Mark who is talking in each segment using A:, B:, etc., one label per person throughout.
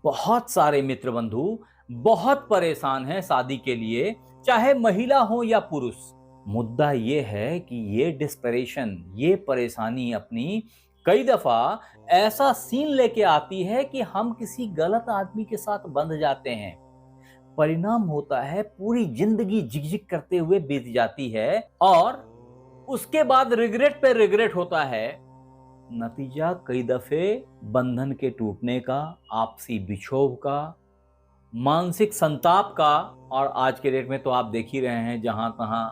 A: बहुत सारे मित्र बंधु बहुत परेशान हैं शादी के लिए, चाहे महिला हो या पुरुष। मुद्दा ये है कि ये डिस्परेशन, ये परेशानी अपनी कई दफा ऐसा सीन लेके आती है कि हम किसी गलत आदमी के साथ बंध जाते हैं। परिणाम होता है पूरी जिंदगी झिकझिक करते हुए बीत जाती है और उसके बाद रिग्रेट पे रिग्रेट होता है। नतीजा कई दफे बंधन के टूटने का, आपसी बिछोह का, मानसिक संताप का, और आज के डेट में तो आप देख ही रहे हैं जहां तहां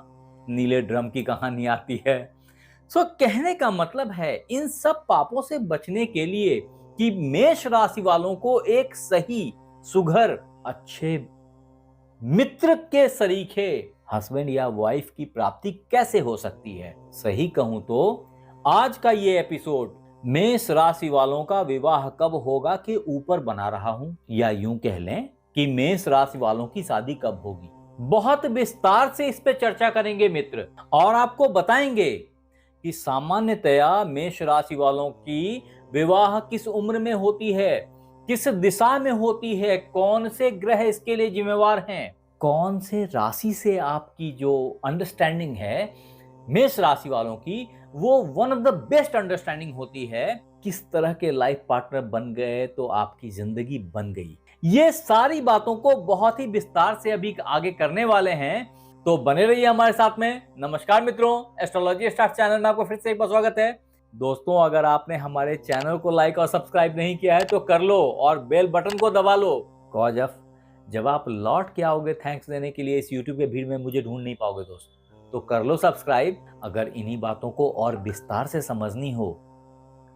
A: नीले ड्रम की कहानी आती है। कहने का मतलब है इन सब पापों से बचने के लिए कि मेष राशि वालों को एक सही, सुघर, अच्छे मित्र के सरीखे हस्बैंड या वाइफ की प्राप्ति कैसे हो सकती है। सही कहूं तो आज का ये एपिसोड मेष राशि वालों का विवाह कब होगा के ऊपर बना रहा हूं, या यूं कह लें कि मेष राशि वालों की शादी कब होगी। बहुत विस्तार से इस पे चर्चा करेंगे मित्र, और आपको बताएंगे कि सामान्यतया मेष राशि वालों की विवाह किस उम्र में होती है, किस दिशा में होती है, कौन से ग्रह इसके लिए जिम्मेवार हैं, कौन से राशि से आपकी जो अंडरस्टैंडिंग है मेष राशि वालों की वो one of the best understanding होती है। किस तरह के लाइफ पार्टनर बन गए तो आपकी जिंदगी बन गई। ये सारी बातों को बहुत ही विस्तार से अभी आगे करने वाले हैं, तो बने रहिए हमारे साथ में। नमस्कार मित्रों, एस्ट्रोलॉजी स्टार्स चैनल में आपको फिर से एक बार स्वागत है। दोस्तों, अगर आपने हमारे चैनल को लाइक और सब्सक्राइब नहीं किया है तो कर लो और बेल बटन को दबा लो। कॉज ऑफ जब आप लौट के आओगे थैंक्स देने के लिए इस यूट्यूब के भीड़ में मुझे ढूंढ नहीं पाओगे दोस्त, तो कर लो सब्सक्राइब। अगर इन्हीं बातों को और विस्तार से समझनी हो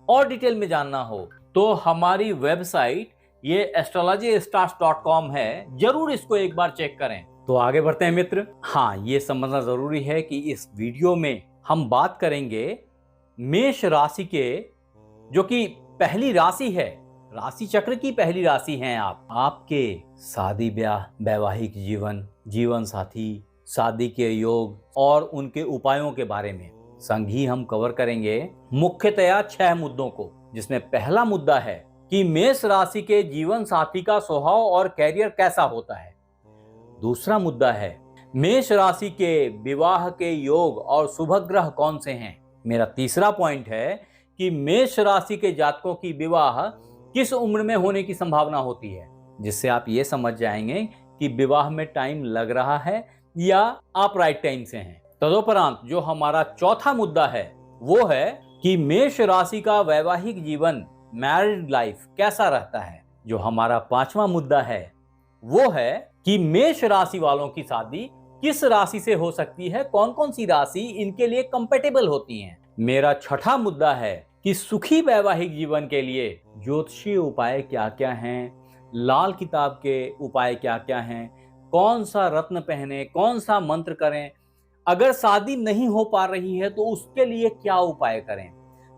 A: और डिटेल में जानना हो तो हमारी वेबसाइट ये astrologystarts.com है, जरूर इसको एक बार चेक करें। तो आगे बढ़ते हैं मित्र। हाँ, ये समझना जरूरी है कि इस वीडियो में हम बात करेंगे मेष राशि के, जो कि पहली राशि है, राशि चक्र की पहली राशि हैं आप। आपके शादी ब्याह, वैवाहिक जीवन, जीवन साथी, शादी के योग और उनके उपायों के बारे में संग ही हम कवर करेंगे मुख्यतया 6 मुद्दों को, जिसमें पहला मुद्दा है कि मेष राशि के जीवन साथी का स्वभाव और कैरियर कैसा होता है। दूसरा मुद्दा है मेष राशि के विवाह के योग और शुभ ग्रह कौन से हैं। मेरा तीसरा पॉइंट है कि मेष राशि के जातकों की विवाह किस उम्र में होने की संभावना होती है, जिससे आप ये समझ जाएंगे कि विवाह में टाइम लग रहा है या आप राइट टाइम से हैं। तदोपरांत जो हमारा चौथा मुद्दा है वो है कि मेष राशि का वैवाहिक जीवन, मैरिड लाइफ कैसा रहता है। जो हमारा पांचवा मुद्दा है वो है कि मेष राशि वालों की शादी किस राशि से हो सकती है, कौन कौन सी राशि इनके लिए कंपेटेबल होती हैं। मेरा छठा मुद्दा है कि सुखी वैवाहिक जीवन के लिए ज्योतिषीय उपाय क्या क्या हैं, लाल किताब के उपाय क्या क्या हैं, कौन सा रत्न पहने, कौन सा मंत्र करें, अगर शादी नहीं हो पा रही है तो उसके लिए क्या उपाय करें।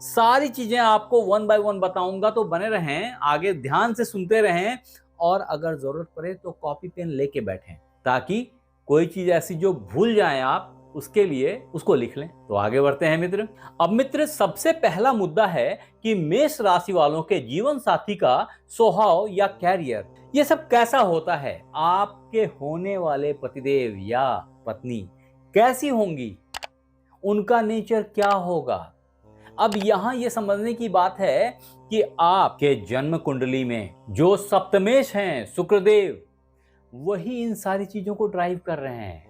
A: सारी चीजें आपको वन बाय वन बताऊंगा, तो बने रहें, आगे ध्यान से सुनते रहें और अगर जरूरत पड़े तो कॉपी पेन लेके बैठें, ताकि कोई चीज ऐसी जो भूल जाएं आप उसके लिए उसको लिख लें। तो आगे बढ़ते हैं मित्र। अब मित्र, सबसे पहला मुद्दा है कि मेष राशि वालों के जीवन साथी का स्वभाव या कैरियर ये सब कैसा होता है। आपके होने वाले पतिदेव या पत्नी कैसी होंगी, उनका नेचर क्या होगा। अब यहां ये समझने की बात है कि आपके जन्म कुंडली में जो सप्तमेश हैं, शुक्रदेव, वही इन सारी चीजों को ड्राइव कर रहे हैं।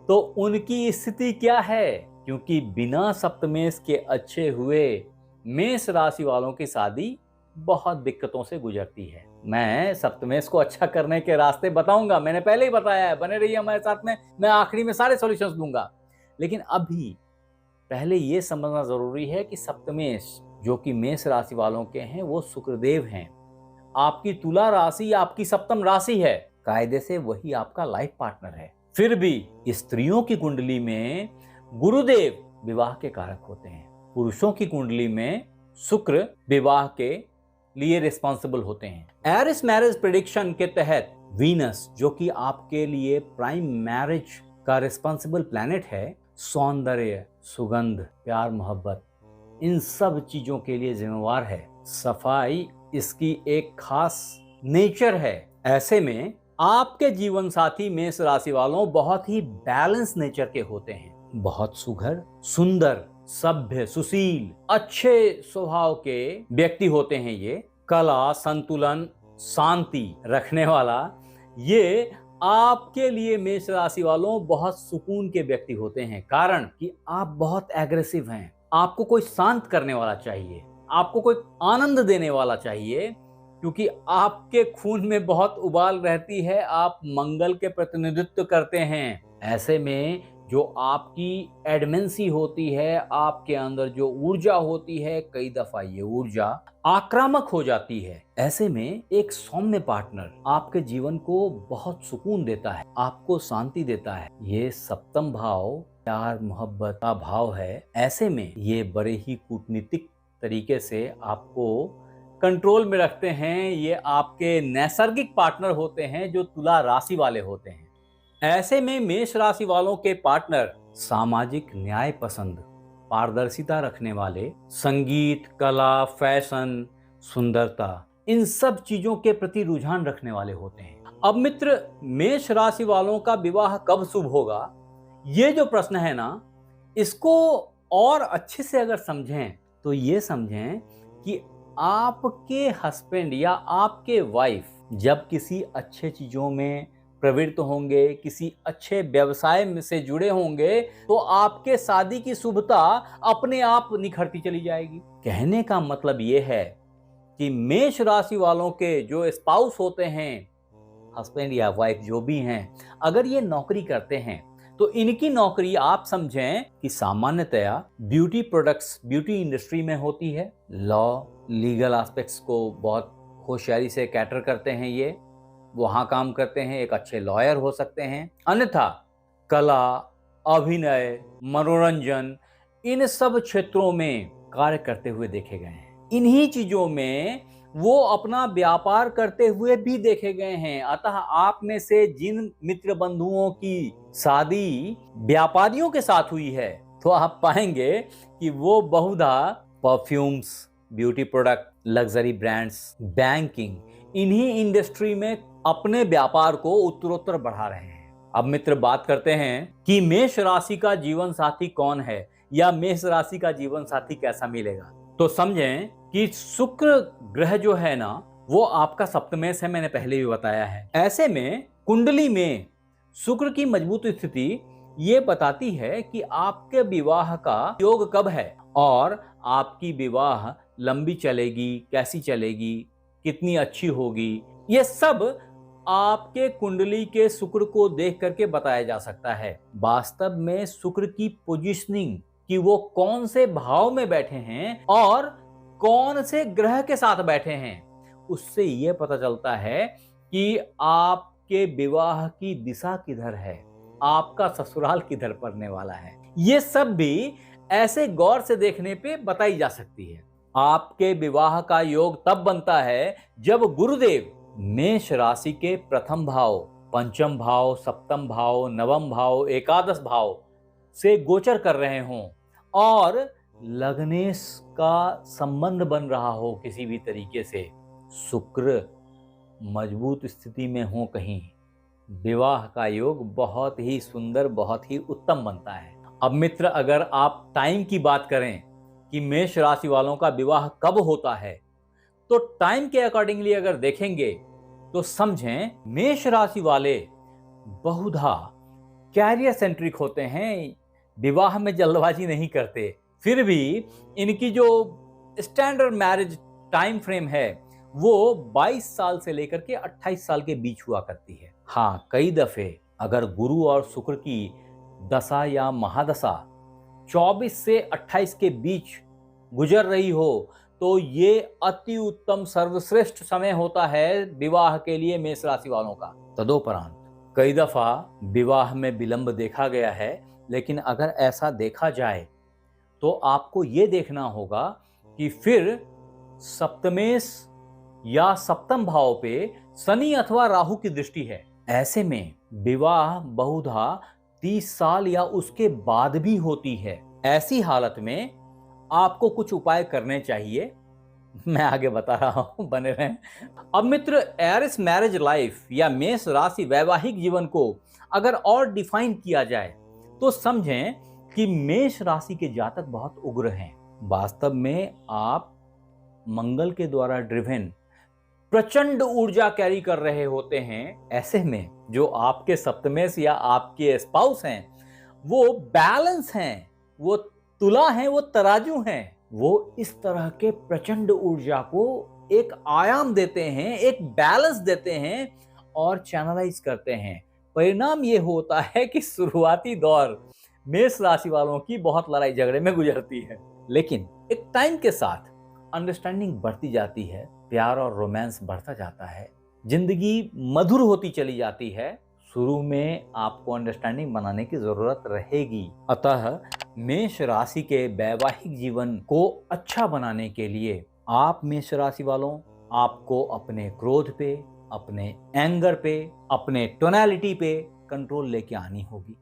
A: तो उनकी स्थिति क्या है, क्योंकि बिना सप्तमेश के अच्छे हुए मेष राशि वालों की शादी बहुत दिक्कतों से गुजरती है। मैं सप्तमेश को अच्छा करने के रास्ते बताऊंगा, मैंने पहले ही बताया है, बने रहिए हमारे साथ में, मैं आखिरी में सारे सॉल्यूशंस दूंगा। लेकिन अभी पहले ये समझना जरूरी है कि सप्तमेश जो कि मेष राशि वालों के हैं वो शुक्रदेव हैं। आपकी तुला राशि आपकी सप्तम राशि है, कायदे से वही आपका लाइफ पार्टनर है। फिर भी स्त्रियों की कुंडली में गुरुदेव विवाह के कारक होते हैं, पुरुषों की कुंडली में शुक्र विवाह के लिए रिस्पॉन्सिबल होते हैं। एरिस मैरिज प्रेडिक्शन के तहत वीनस, जो कि आपके लिए प्राइम मैरिज का रिस्पॉन्सिबल प्लैनेट है, सौंदर्य, सुगंध, प्यार, मोहब्बत, इन सब चीजों के लिए जिम्मेवार है। सफाई इसकी एक खास नेचर है। ऐसे में आपके जीवन साथी मेष राशि वालों बहुत ही बैलेंस नेचर के होते हैं। बहुत सुघर, सुंदर, सभ्य, सुशील, अच्छे स्वभाव के व्यक्ति होते हैं ये। कला, संतुलन, शांति रखने वाला ये आपके लिए मेष राशि वालों बहुत सुकून के व्यक्ति होते हैं। कारण कि आप बहुत एग्रेसिव हैं। आपको कोई शांत करने वाला चाहिए, आपको कोई आनंद देने वाला चाहिए, क्योंकि आपके खून में बहुत उबाल रहती है। आप मंगल के प्रतिनिधित्व करते हैं। ऐसे में जो आपकी एडमेंसी होती है, आपके अंदर जो ऊर्जा होती है, कई दफा ये ऊर्जा आक्रामक हो जाती है। ऐसे में एक सौम्य पार्टनर आपके जीवन को बहुत सुकून देता है, आपको शांति देता है। ये सप्तम भाव प्यार मोहब्बत का भाव है। ऐसे में ये बड़े ही कूटनीतिक तरीके से आपको कंट्रोल में रखते हैं। ये आपके नैसर्गिक पार्टनर होते हैं जो तुला राशि वाले होते हैं। ऐसे में मेष राशि वालों के पार्टनर सामाजिक न्याय पसंद, पारदर्शिता रखने वाले, संगीत, कला, फैशन, सुंदरता, इन सब चीजों के प्रति रुझान रखने वाले होते हैं। अब मित्र, मेष राशि वालों का विवाह कब शुभ होगा, ये जो प्रश्न है ना, इसको और अच्छे से अगर समझें तो ये समझें कि आपके हस्बैंड या आपके वाइफ जब किसी अच्छे चीजों में प्रवृत्त होंगे, किसी अच्छे व्यवसाय में से जुड़े होंगे, तो आपके शादी की शुभता अपने आप निखरती चली जाएगी। कहने का मतलब यह है कि मेष राशि वालों के जो स्पाउस होते हैं, हस्बैंड या वाइफ जो भी हैं, अगर ये नौकरी करते हैं तो इनकी नौकरी आप समझें कि सामान्यतया ब्यूटी प्रोडक्ट्स, ब्यूटी इंडस्ट्री में होती है। लॉ, लीगल एस्पेक्ट्स को बहुत होशियारी से कैटर करते हैं, ये वहां काम करते हैं, एक अच्छे लॉयर हो सकते हैं। अन्यथा कला, अभिनय, मनोरंजन, इन सब क्षेत्रों में कार्य करते हुए देखे गए हैं। इन्हीं चीजों में वो अपना व्यापार करते हुए भी देखे गए हैं। अतः आप में से जिन मित्र बंधुओं की शादी व्यापारियों के साथ हुई है, तो आप पाएंगे कि वो बहुधा perfumes, beauty product, luxury brands, banking, इन्हीं इंडस्ट्री में अपने व्यापार को उत्तरोत्तर बढ़ा रहे हैं। अब मित्र, बात करते हैं कि मेष राशि का जीवन साथी कौन है या मेष राशि का जीवन साथी कैसा मिलेगा। तो समझें कि शुक्र ग्रह जो है ना, वो आपका सप्तमेश है, मैंने पहले भी बताया है। ऐसे में कुंडली में शुक्र की मजबूत स्थिति ये बताती है कि आपके विवाह का योग कब है और आपकी विवाह लंबी चलेगी, कैसी चलेगी, कितनी अच्छी होगी, ये सब आपके कुंडली के शुक्र को देख करके बताया जा सकता है। वास्तव में शुक्र की पोजीशनिंग, कि वो कौन से भाव में बैठे हैं और कौन से ग्रह के साथ बैठे हैं, उससे यह पता चलता है कि आपके विवाह की दिशा किधर है, आपका ससुराल किधर पड़ने वाला है। ये सब भी ऐसे गौर से देखने पे बताई जा सकती है। आपके विवाह का योग तब बनता है जब गुरुदेव मेष राशि के प्रथम भाव, पंचम भाव, सप्तम भाव, नवम भाव, एकादश भाव से गोचर कर रहे हों और लग्नेश का संबंध बन रहा हो किसी भी तरीके से, शुक्र मजबूत स्थिति में हो कहीं, विवाह का योग बहुत ही सुंदर, बहुत ही उत्तम बनता है। अब मित्र, अगर आप टाइम की बात करें कि मेष राशि वालों का विवाह कब होता है, तो टाइम के अकॉर्डिंगली अगर देखेंगे तो समझें मेष राशि वाले बहुधा कैरियर सेंट्रिक होते हैं, विवाह में जल्दबाजी नहीं करते। फिर भी इनकी जो स्टैंडर्ड मैरिज टाइम फ्रेम है वो 22 साल से लेकर के 28 साल के बीच हुआ करती है। हाँ, कई दफे अगर गुरु और शुक्र की दशा या महादशा 24 से 28 के बीच गुजर रही हो तो ये अति उत्तम सर्वश्रेष्ठ समय होता है विवाह के लिए मेष राशि वालों का। तदोपरांत कई दफा विवाह में विलंब देखा गया है, लेकिन अगर ऐसा देखा जाए तो आपको ये देखना होगा कि फिर सप्तमेश या सप्तम भाव पे शनि अथवा राहु की दृष्टि है। ऐसे में विवाह बहुधा 30 साल या उसके बाद भी होती है। ऐसी हालत में आपको कुछ उपाय करने चाहिए। मैं आगे बता रहा हूं, बने रहें। अब मित्र, एरिस मैरिज लाइफ या मेष राशि वैवाहिक जीवन को अगर और डिफाइन किया जाए तो समझें कि मेष राशि के जातक बहुत उग्र हैं। वास्तव में आप मंगल के द्वारा ड्रिवन प्रचंड ऊर्जा कैरी कर रहे होते हैं। ऐसे में जो आपके सप्तमेश या आपके स्पाउस हैं वो बैलेंस हैं, वो तुला हैं, वो तराजू हैं। वो इस तरह के प्रचंड ऊर्जा को एक आयाम देते हैं, एक बैलेंस देते हैं और चैनलाइज करते हैं। परिणाम ये होता है कि शुरुआती दौर मेष राशि वालों की बहुत लड़ाई झगड़े में गुजरती है, लेकिन एक टाइम के साथ अंडरस्टैंडिंग बढ़ती जाती है, प्यार और रोमांस बढ़ता जाता है, जिंदगी मधुर होती चली जाती है। शुरू में आपको अंडरस्टैंडिंग बनाने की जरूरत रहेगी। अतः मेष राशि के वैवाहिक जीवन को अच्छा बनाने के लिए आप मेष राशि वालों, आपको अपने क्रोध पे, अपने एंगर पे, अपने टोनैलिटी पे कंट्रोल लेके आनी होगी।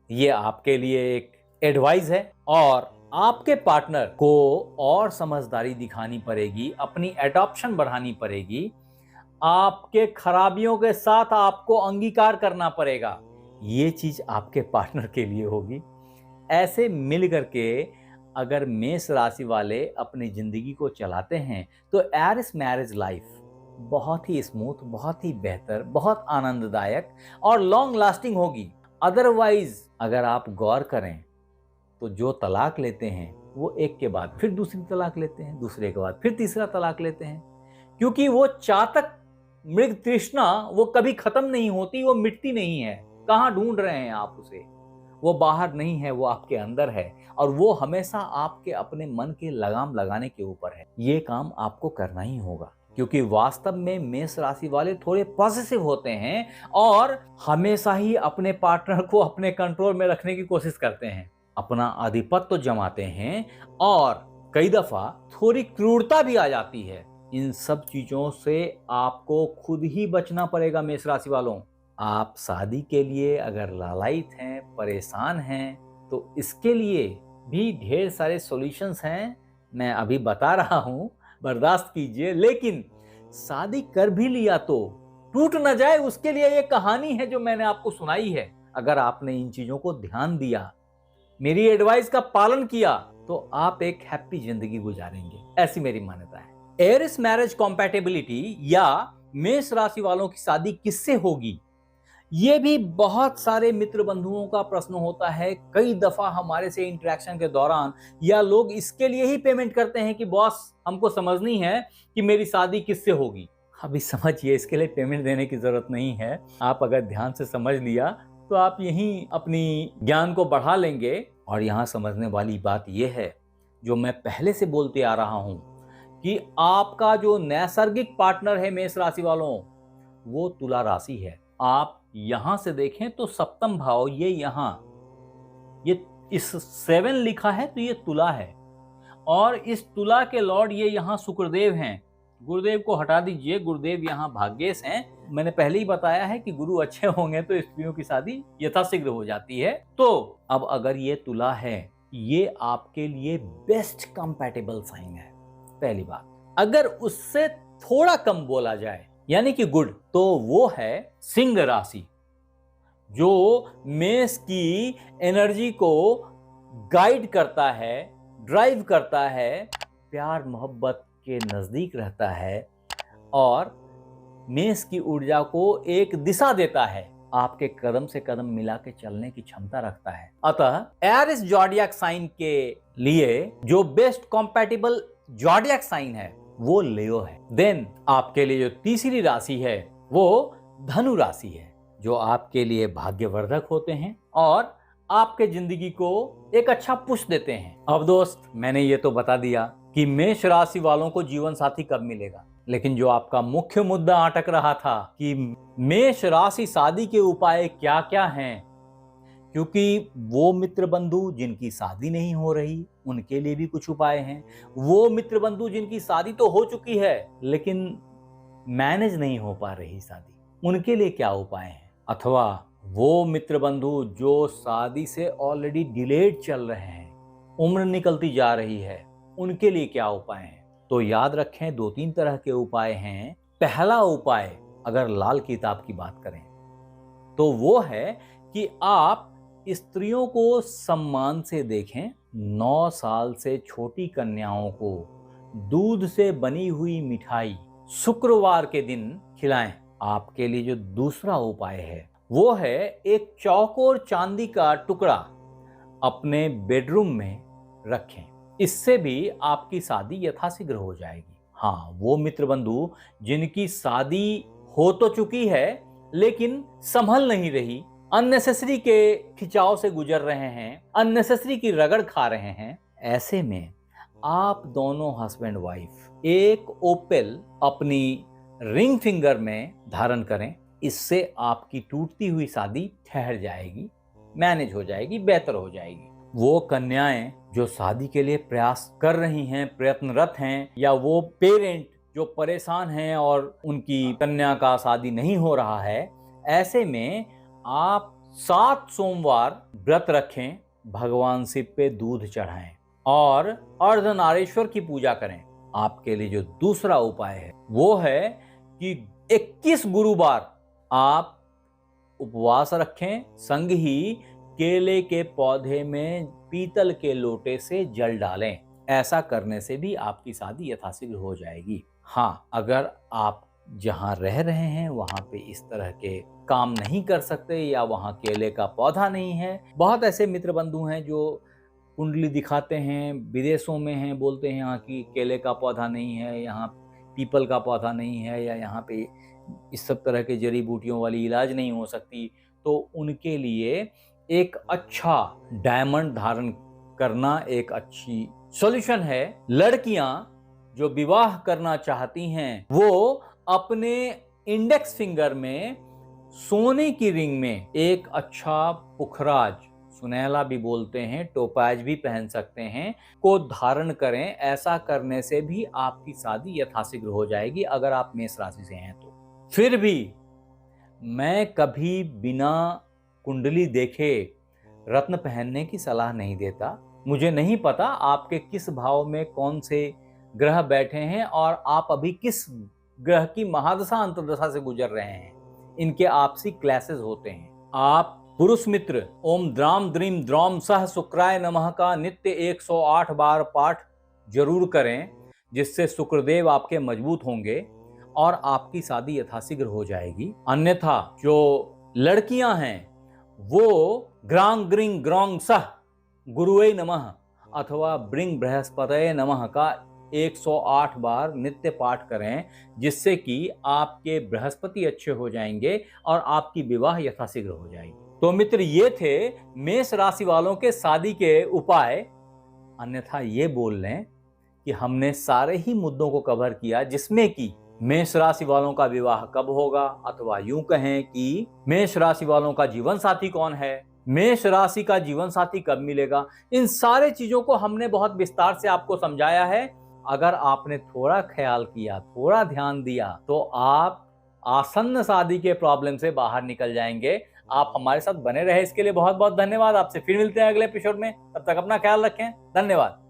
A: ये आपके लिए एक एडवाइस है और आपके पार्टनर को और समझदारी दिखानी पड़ेगी, अपनी एडॉप्शन बढ़ानी पड़ेगी, आपके खराबियों के साथ आपको अंगीकार करना पड़ेगा। ये चीज आपके पार्टनर के लिए होगी। ऐसे मिल करके अगर मेष राशि वाले अपनी जिंदगी को चलाते हैं तो एरिस मैरिज लाइफ बहुत ही स्मूथ, बहुत ही बेहतर, बहुत आनंददायक और लॉन्ग लास्टिंग होगी। अदरवाइज अगर आप गौर करें तो जो तलाक लेते हैं वो एक के बाद फिर दूसरी तलाक लेते हैं, दूसरे के बाद फिर तीसरा तलाक लेते हैं, क्योंकि वो चातक मृग तृष्णा वो कभी खत्म नहीं होती, वो मिटती नहीं है। कहाँ ढूंढ रहे हैं आप उसे? वो बाहर नहीं है, वो आपके अंदर है और वो हमेशा आपके अपने मन के लगाम लगाने के ऊपर है। ये काम आपको करना ही होगा, क्योंकि वास्तव में मेष राशि वाले थोड़े पॉजिटिव होते हैं और हमेशा ही अपने पार्टनर को अपने कंट्रोल में रखने की कोशिश करते हैं, अपना आधिपत्य जमाते हैं और कई दफा थोड़ी क्रूरता भी आ जाती है। इन सब चीजों से आपको खुद ही बचना पड़ेगा मेष राशि वालों। आप शादी के लिए अगर लालायित हैं, परेशान हैं, तो इसके लिए भी ढेर सारे सॉल्यूशंस हैं, मैं अभी बता रहा हूं, बर्दाश्त कीजिए। लेकिन शादी कर भी लिया तो टूट न जाए, उसके लिए ये कहानी है जो मैंने आपको सुनाई है। अगर आपने इन चीजों को ध्यान दिया, मेरी एडवाइस का पालन किया, तो आप एक हैप्पी जिंदगी गुजारेंगे, ऐसी मेरी मान्यता है। एरिस मैरिज कॉम्पैटिबिलिटी या मेष राशि वालों की शादी किससे होगी, ये भी बहुत सारे मित्र बंधुओं का प्रश्न होता है। कई दफा हमारे से इंटरेक्शन के दौरान या लोग इसके लिए ही पेमेंट करते हैं कि बॉस हमको समझनी है कि मेरी शादी किससे होगी। अभी समझिए, इसके लिए पेमेंट देने की जरूरत नहीं है। आप अगर ध्यान से समझ लिया तो आप यहीं अपनी ज्ञान को बढ़ा लेंगे। और यहाँ समझने वाली बात यह है, जो मैं पहले से बोलते आ रहा हूं, कि आपका जो नैसर्गिक पार्टनर है मेष राशि वालों, वो तुला राशि है। आप यहां से देखें तो सप्तम भाव ये इस 7 लिखा है तो ये तुला है, और इस तुला के लॉर्ड ये यहाँ शुक्रदेव हैं। गुरुदेव को हटा दीजिए, गुरुदेव यहाँ भाग्येश हैं। मैंने पहले ही बताया है कि गुरु अच्छे होंगे तो स्त्रियों की शादी यथाशीघ्र हो जाती है। तो अब अगर ये तुला है, ये आपके लिए बेस्ट कंपैटिबल साइन है। पहली बात, अगर उससे थोड़ा कम बोला जाए यानी कि गुड, तो वो है सिंह राशि, जो मेष की एनर्जी को गाइड करता है, ड्राइव करता है, प्यार मोहब्बत के नजदीक रहता है और मेष की ऊर्जा को एक दिशा देता है, आपके कदम से कदम मिला के चलने की क्षमता रखता है। अतः एरिस ज़ोडिएक साइन के लिए जो बेस्ट कॉम्पैटिबल ज़ोडिएक साइन है वो लियो है। देन आपके लिए जो तीसरी राशि है वो धनु राशि है, जो आपके लिए भाग्यवर्धक होते हैं और आपके जिंदगी को एक अच्छा पुश देते हैं। अब दोस्त, मैंने ये तो बता दिया कि मेष राशि वालों को जीवन साथी कब मिलेगा, लेकिन जो आपका मुख्य मुद्दा अटक रहा था कि मेष राशि शादी के उपाय क्या क्या हैं, क्योंकि वो मित्र बंधु जिनकी शादी नहीं हो रही उनके लिए भी कुछ उपाय हैं। वो मित्र बंधु जिनकी शादी तो हो चुकी है लेकिन मैनेज नहीं हो पा रही शादी, उनके लिए क्या उपाय हैं। अथवा वो मित्र बंधु जो शादी से ऑलरेडी डिलेड चल रहे हैं, उम्र निकलती जा रही है, उनके लिए क्या उपाय हैं। तो याद रखें, 2-3 तरह के उपाय हैं। पहला उपाय, अगर लाल किताब की बात करें, तो वो है कि आप स्त्रियों को सम्मान से देखें। 9 साल से छोटी कन्याओं को दूध से बनी हुई मिठाई शुक्रवार के दिन खिलाएं। आपके लिए जो दूसरा उपाय है वो है एक चौकोर चांदी का टुकड़ा अपने बेडरूम में रखें। इससे भी आपकी शादी यथाशीघ्र हो जाएगी। हाँ, वो मित्र बंधु जिनकी शादी हो तो चुकी है लेकिन संभल नहीं रही, अननेसेसरी के खिंचाव से गुजर रहे हैं, अननेसेसरी की रगड़ खा रहे हैं, ऐसे में आप दोनों हस्बैंड वाइफ एक ओपेल अपनी रिंग फिंगर में धारण करें। इससे आपकी टूटती हुई शादी ठहर जाएगी, मैनेज हो जाएगी, बेहतर हो जाएगी। वो कन्याएं जो शादी के लिए प्रयास कर रही हैं, प्रयत्नरत हैं, या वो पेरेंट जो परेशान हैं और उनकी कन्या का शादी नहीं हो रहा है, ऐसे में आप 7 सोमवार व्रत रखें, भगवान शिव पे दूध चढ़ाएं और अर्धनारीश्वर की पूजा करें। आपके लिए जो दूसरा उपाय है वो है कि 21 गुरुवार आप उपवास रखें, संग ही केले के पौधे में पीतल के लोटे से जल डालें। ऐसा करने से भी आपकी शादी यथाशीघ्र हो जाएगी। हाँ, अगर आप जहाँ रह रहे हैं वहाँ पे इस तरह के काम नहीं कर सकते या वहाँ केले का पौधा नहीं है, बहुत ऐसे मित्र बंधु हैं जो कुंडली दिखाते हैं, विदेशों में हैं, बोलते हैं यहाँ की केले का पौधा नहीं है, यहाँ पीपल का पौधा नहीं है, या यहाँ पे इस सब तरह के जड़ी बूटियों वाली इलाज नहीं हो सकती, तो उनके लिए एक अच्छा डायमंड धारण करना एक अच्छी सॉल्यूशन है। लड़कियां जो विवाह करना चाहती हैं वो अपने इंडेक्स फिंगर में सोने की रिंग में एक अच्छा पुखराज, सुनहला भी बोलते हैं, टोपाज भी पहन सकते हैं, को धारण करें। ऐसा करने से भी आपकी शादी यथाशीघ्र हो जाएगी अगर आप मेष राशि से हैं तो। फिर भी मैं कभी बिना कुंडली देखे रत्न पहनने की सलाह नहीं देता। मुझे नहीं पता आपके किस भाव में कौन से ग्रह बैठे हैं और आप अभी किस ग्रह की महादशा अंतर्दशा से गुजर रहे हैं। इनके आपसी क्लैसेस होते हैं। आप पुरुष मित्र ओम द्राम द्रीम द्रौम सह शुक्राय नमः का नित्य 108 बार पाठ जरूर करें, जिससे शुक्रदेव आपके मजबूत होंगे और आपकी शादी यथाशीघ्र हो जाएगी। अन्यथा जो लड़कियां हैं वो ग्रांग ग्रिंग ग्रोंग सह गुरुवे नमः अथवा ब्रिंग बृहस्पतये नमः का 108 बार नित्य पाठ करें, जिससे कि आपके बृहस्पति अच्छे हो जाएंगे और आपकी विवाह यथाशीघ्र हो जाएगी। तो मित्र, ये थे मेष राशि वालों के शादी के उपाय। अन्यथा ये बोल लें कि हमने सारे ही मुद्दों को कवर किया, जिसमें कि मेष राशि वालों का विवाह कब होगा, अथवा यूं कहें कि मेष राशि वालों का जीवन साथी कौन है, मेष राशि का जीवन साथी कब मिलेगा। इन सारे चीजों को हमने बहुत विस्तार से आपको समझाया है। अगर आपने थोड़ा ख्याल किया, थोड़ा ध्यान दिया, तो आप आसन्न शादी के प्रॉब्लम से बाहर निकल जाएंगे। आप हमारे साथ बने रहे इसके लिए बहुत बहुत धन्यवाद। आपसे फिर मिलते हैं अगले एपिसोड में। तब तक अपना ख्याल रखें। धन्यवाद।